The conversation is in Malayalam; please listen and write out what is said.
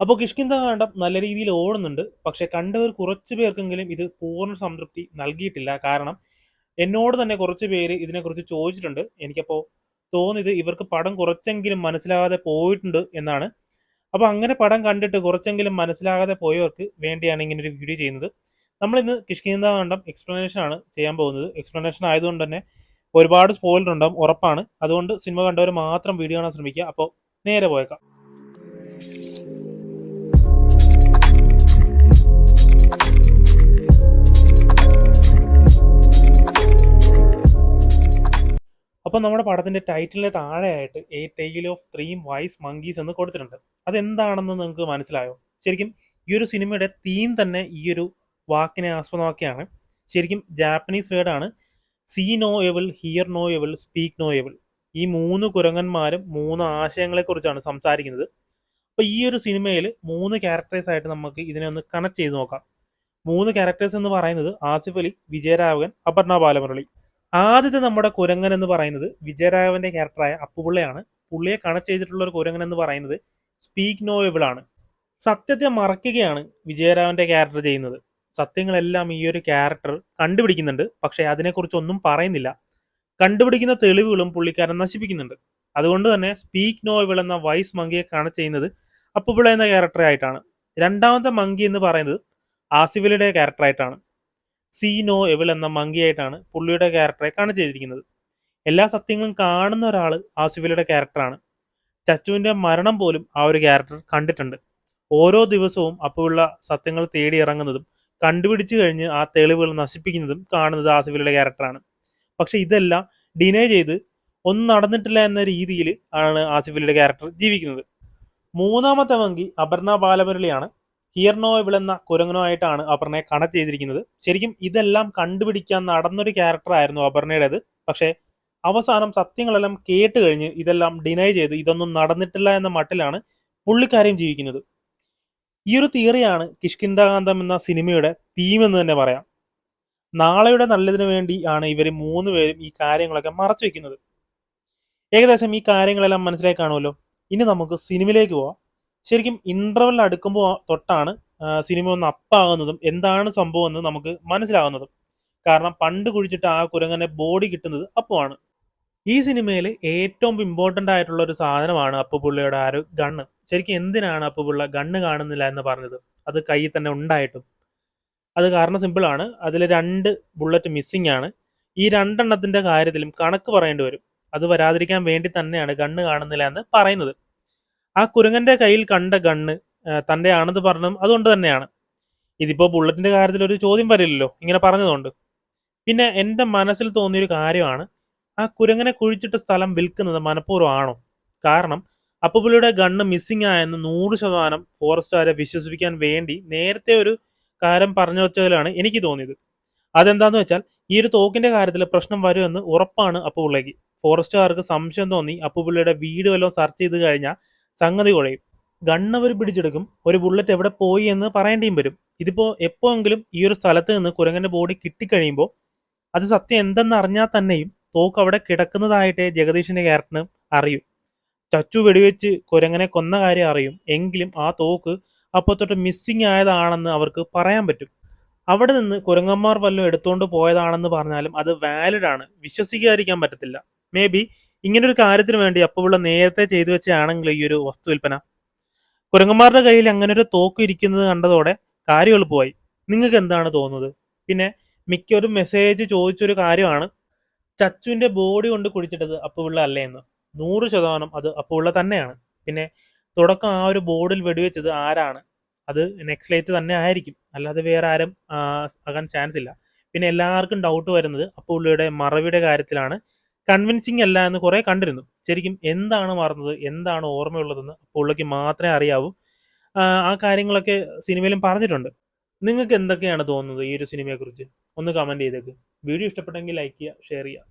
അപ്പോൾ കിഷ്കിന്ധാകാന്ഡം നല്ല രീതിയിൽ ഓടുന്നുണ്ട്. പക്ഷെ കണ്ടവർ കുറച്ച് പേർക്കെങ്കിലും ഇത് പൂർണ്ണ സംതൃപ്തി നൽകിയിട്ടില്ല. കാരണം എന്നോട് തന്നെ കുറച്ച് പേര് ഇതിനെക്കുറിച്ച് ചോദിച്ചിട്ടുണ്ട്. എനിക്കപ്പോൾ തോന്നിയത് ഇവർക്ക് പടം കുറച്ചെങ്കിലും മനസ്സിലാകാതെ പോയിട്ടുണ്ട് എന്നാണ്. അപ്പോൾ അങ്ങനെ പടം കണ്ടിട്ട് കുറച്ചെങ്കിലും മനസ്സിലാകാതെ പോയവർക്ക് വേണ്ടിയാണ് ഇങ്ങനൊരു വീഡിയോ ചെയ്യുന്നത്. നമ്മളിന്ന് കിഷ്കിന്ധാകാന്ഡം എക്സ്പ്ലനേഷൻ ആണ് ചെയ്യാൻ പോകുന്നത്. എക്സ്പ്ലനേഷൻ ആയതുകൊണ്ട് തന്നെ ഒരുപാട് സ്പോയിലർ ഉണ്ടാവും ഉറപ്പാണ്. അതുകൊണ്ട് സിനിമ കണ്ടവർ മാത്രം വീഡിയോ കാണാൻ ശ്രമിക്കുക. അപ്പോൾ നേരെ പോയേക്കാം. അപ്പോൾ നമ്മുടെ പടത്തിന്റെ ടൈറ്റിലിന് താഴെയായിട്ട് A tale of three vice monkeys എന്ന് കൊടുത്തിട്ടുണ്ട്. അതെന്താണെന്ന് നിങ്ങൾക്ക് മനസ്സിലായോ? ശരിക്കും ഈ ഒരു സിനിമയുടെ തീം തന്നെ ഈ ഒരു വാക്കിനെ ആസ്പദമാക്കിയാണ്. ശരിക്കും ജാപ്പനീസ് വേർഡാണ് see no evil, hear no evil, speak no evil. ഈ മൂന്ന് കുരങ്ങന്മാരും മൂന്ന് ആശയങ്ങളെക്കുറിച്ചാണ് സംസാരിക്കുന്നത്. അപ്പോൾ ഈ ഒരു സിനിമയിൽ മൂന്ന് ക്യാരക്ടേഴ്സ് ആയിട്ട് നമുക്ക് ഇതിനെ ഒന്ന് കണക്ട് ചെയ്ത് നോക്കാം. മൂന്ന് ക്യാരക്ടേഴ്സ് എന്ന് പറയുന്നത് ആസിഫ് അലി, വിജയരാഘവൻ, അപർണ ബാലമുരളി. ആദ്യത്തെ നമ്മുടെ കുരങ്ങൻ എന്ന് പറയുന്നത് വിജയരാഘവന്റെ ക്യാരക്ടറായ അപ്പുപിള്ളയാണ്. പുള്ളിയെ കണക്ട് ചെയ്തിട്ടുള്ള ഒരു കുരങ്ങൻ എന്ന് പറയുന്നത് സ്പീക്ക് നോ എവിൾ ആണ്. സത്യത്തെ മറയ്ക്കുകയാണ് വിജയരാഘവന്റെ ക്യാരക്ടർ ചെയ്യുന്നത്. സത്യങ്ങളെല്ലാം ഈ ഒരു ക്യാരക്ടർ കണ്ടുപിടിക്കുന്നുണ്ട്, പക്ഷെ അതിനെക്കുറിച്ചൊന്നും പറയുന്നില്ല. കണ്ടുപിടിക്കുന്ന തെളിവുകളും പുള്ളിക്കാരൻ നശിപ്പിക്കുന്നുണ്ട്. അതുകൊണ്ട് തന്നെ സ്പീക്ക് നോ എവിൾ എന്ന വൈസ് മങ്കിയെ കണക്ട് ചെയ്യുന്നത് അപ്പുപിള്ള എന്ന ക്യാരക്ടറായിട്ടാണ്. രണ്ടാമത്തെ മങ്കി എന്ന് പറയുന്നത് ആസിഫലിയുടെ ക്യാരക്ടറായിട്ടാണ്. സീ നോ എവിൾ എന്ന മങ്കിയായിട്ടാണ് പുള്ളിയുടെ ക്യാരക്ടറെ കണക്ട് ചെയ്തിരിക്കുന്നത്. എല്ലാ സത്യങ്ങളും കാണുന്ന ഒരാൾ ആസിഫലിയുടെ ക്യാരക്ടറാണ്. ചച്ചുവിന്റെ മരണം പോലും ആ ഒരു ക്യാരക്ടർ കണ്ടിട്ടുണ്ട്. ഓരോ ദിവസവും അപ്പുള്ള സത്യങ്ങൾ തേടി ഇറങ്ങുന്നതും കണ്ടുപിടിച്ചു കഴിഞ്ഞ് ആ തെളിവുകൾ നശിപ്പിക്കുന്നതും കാണുന്നത് ആസിഫലിയുടെ ക്യാരക്ടറാണ്. പക്ഷെ ഇതെല്ലാം ഡിനേ ചെയ്ത് ഒന്നും നടന്നിട്ടില്ല എന്ന രീതിയിൽ ആണ് ആസിഫലിയുടെ ക്യാരക്ടർ ജീവിക്കുന്നത്. മൂന്നാമത്തെ മങ്കി അപർണ ബാലമുരളിയാണ്. ഹിയർ നോ എവിൾ എന്ന കുരങ്ങനുമായിട്ടാണ് അപർണയെ കണക്ട് ചെയ്തിരിക്കുന്നത്. ശരിക്കും ഇതെല്ലാം കണ്ടുപിടിക്കാൻ നടന്നൊരു ക്യാരക്ടറായിരുന്നു അപർണയുടേത്. പക്ഷേ അവസാനം സത്യങ്ങളെല്ലാം കേട്ട് കഴിഞ്ഞ് ഇതെല്ലാം ഡിനൈ ചെയ്ത് ഇതൊന്നും നടന്നിട്ടില്ല എന്ന മട്ടിലാണ് പുള്ളിക്കാരെയും ജീവിക്കുന്നത്. ഈ ഒരു തിയറിയാണ് കിഷ്കിന്ധാകാന്ഡം എന്ന സിനിമയുടെ തീം എന്ന് തന്നെ പറയാം. നാളെയുടെ നല്ലതിനു വേണ്ടി ആണ് ഇവർ മൂന്ന് പേരും ഈ കാര്യങ്ങളൊക്കെ മറച്ചു വെക്കുന്നത്. ഏകദേശം ഈ കാര്യങ്ങളെല്ലാം മനസ്സിലായി കാണുമല്ലോ. ഇനി നമുക്ക് സിനിമയിലേക്ക് പോവാം. ശരിക്കും ഇന്റർവെൽ അടുക്കുമ്പോൾ തൊട്ടാണ് സിനിമ ഒന്ന് അപ്പാകുന്നതും എന്താണ് സംഭവം എന്ന് നമുക്ക് മനസ്സിലാകുന്നതും. കാരണം പണ്ട് കുഴിച്ചിട്ട് ആ കുരങ്ങനെ ബോഡി കിട്ടുന്നത് അപ്പമാണ്. ഈ സിനിമയിൽ ഏറ്റവും ഇമ്പോർട്ടൻ്റ് ആയിട്ടുള്ള ഒരു സാധനമാണ് അപ്പുപിള്ളയുടെ ആ ഒരു ഗണ്ണ്. ശരിക്കും എന്തിനാണ് അപ്പുപിള്ള ഗണ്ണ് കാണുന്നില്ല എന്ന് പറഞ്ഞത്? അത് കയ്യിൽ തന്നെ ഉണ്ടായിട്ടും അത് കാരണം സിമ്പിളാണ്. അതിൽ 2 ബുള്ളറ്റ് മിസ്സിംഗ് ആണ്. ഈ 2 എണ്ണത്തിന്റെ കാര്യത്തിലും കണക്ക് പറയേണ്ടി വരും. അത് വരാതിരിക്കാൻ വേണ്ടി തന്നെയാണ് ഗണ്ണ് കാണുന്നില്ല എന്ന് പറയുന്നത്. ആ കുരങ്ങന്റെ കയ്യിൽ കണ്ട ഗണ്ണ് തന്റെ ആണെന്ന് പറഞ്ഞതും അതുകൊണ്ട് തന്നെയാണ്. ഇതിപ്പോ ബുള്ളറ്റിന്റെ കാര്യത്തിൽ ഒരു ചോദ്യം വരില്ലല്ലോ ഇങ്ങനെ പറഞ്ഞതുകൊണ്ട്. പിന്നെ എന്റെ മനസ്സിൽ തോന്നിയൊരു കാര്യമാണ്, ആ കുരങ്ങനെ കുഴിച്ചിട്ട സ്ഥലം വിൽക്കുന്നത് മനഃപൂർവ്വമാണോ? കാരണം അപ്പുപുള്ളിയുടെ ഗണ്ണ് മിസ്സിംഗ് ആയെന്ന് 100% ഫോറസ്റ്റുകാരെ വിശ്വസിപ്പിക്കാൻ വേണ്ടി നേരത്തെ ഒരു കാര്യം പറഞ്ഞു വെച്ചതിലാണ് എനിക്ക് തോന്നിയത്. അതെന്താന്ന് വെച്ചാൽ ഈ ഒരു തോക്കിന്റെ കാര്യത്തിൽ പ്രശ്നം വരുമെന്ന് ഉറപ്പാണ് അപ്പുപിള്ളയ്ക്ക്. ഫോറസ്റ്റുകാർക്ക് സംശയം തോന്നി അപ്പുപിള്ളിയുടെ വീട് വല്ലതും സെർച്ച് ചെയ്ത് കഴിഞ്ഞാൽ സംഗതി കുഴയും. ഗണ്ണവർ പിടിച്ചെടുക്കും, ഒരു ബുള്ളറ്റ് എവിടെ പോയി എന്ന് പറയേണ്ടിയും വരും. ഇതിപ്പോ എപ്പോഴെങ്കിലും ഈ ഒരു സ്ഥലത്ത് നിന്ന് കുരങ്ങന്റെ ബോഡി കിട്ടിക്കഴിയുമ്പോൾ അത് സത്യം എന്തെന്ന് അറിഞ്ഞാൽ തന്നെയും തോക്ക് അവിടെ കിടക്കുന്നതായിട്ടേ ജഗദീഷിന്റെ ക്യാരക്ടറിന് അറിയൂ. ചച്ചു വെടിവെച്ച് കുരങ്ങനെ കൊന്ന കാര്യം അറിയും, എങ്കിലും ആ തോക്ക് അപ്പോൾ തൊട്ട് മിസ്സിങ് ആയതാണെന്ന് അവർക്ക് പറയാൻ പറ്റും. അവിടെ നിന്ന് കുരങ്ങന്മാർ വല്ലതും എടുത്തുകൊണ്ട് പോയതാണെന്ന് പറഞ്ഞാലും അത് വാലിഡ് ആണ്, വിശ്വസിക്കാതിരിക്കാൻ പറ്റത്തില്ല. മേ ബി ഇങ്ങനൊരു കാര്യത്തിന് വേണ്ടി അപ്പുപിള്ള നേരത്തെ ചെയ്തു വെച്ചാണെങ്കിൽ ഈ ഒരു വസ്തു വിൽപ്പന. കുരങ്ങന്മാരുടെ കയ്യിൽ അങ്ങനെ ഒരു തോക്ക് ഇരിക്കുന്നത് കണ്ടതോടെ കാര്യം എളുപ്പമായി. നിങ്ങൾക്ക് എന്താണ് തോന്നുന്നത്? പിന്നെ മിക്കൊരു മെസ്സേജ് ചോദിച്ചൊരു കാര്യമാണ്, ചച്ചുവിന്റെ ബോഡി കൊണ്ട് കുഴിച്ചിട്ടത് അപ്പുപിള്ള അല്ലേ എന്ന്. 100% അത് അപ്പുപിള്ള തന്നെയാണ്. പിന്നെ തുടക്കം ആ ഒരു ബോർഡിൽ വെടിവെച്ചത് ആരാണ്? അത് നെക്സ്റ്റ് തന്നെ ആയിരിക്കും, അല്ലാതെ വേറെ ആരും ആകാൻ ചാൻസ് ഇല്ല. പിന്നെ എല്ലാവർക്കും ഡൗട്ട് വരുന്നത് അപ്പുപിള്ളയുടെ മറവിയുടെ കാര്യത്തിലാണ്. കൺവിൻസിങ് അല്ല എന്ന് കുറെ കണ്ടിരുന്നു. ശരിക്കും എന്താണ് മറന്നത്, എന്താണ് ഓർമ്മയുള്ളതെന്ന് അപ്പുപിള്ളയ്ക്ക് മാത്രമേ അറിയാവൂ. ആ കാര്യങ്ങളൊക്കെ സിനിമയിലും പറഞ്ഞിട്ടുണ്ട്. നിങ്ങൾക്ക് എന്തൊക്കെയാണ് തോന്നുന്നത് ഈ ഒരു സിനിമയെ കുറിച്ച്? ഒന്ന് കമന്റ് ചെയ്തേക്ക്. വീഡിയോ ഇഷ്ടപ്പെട്ടെങ്കിൽ ലൈക്ക് ചെയ്യുക, ഷെയർ ചെയ്യുക.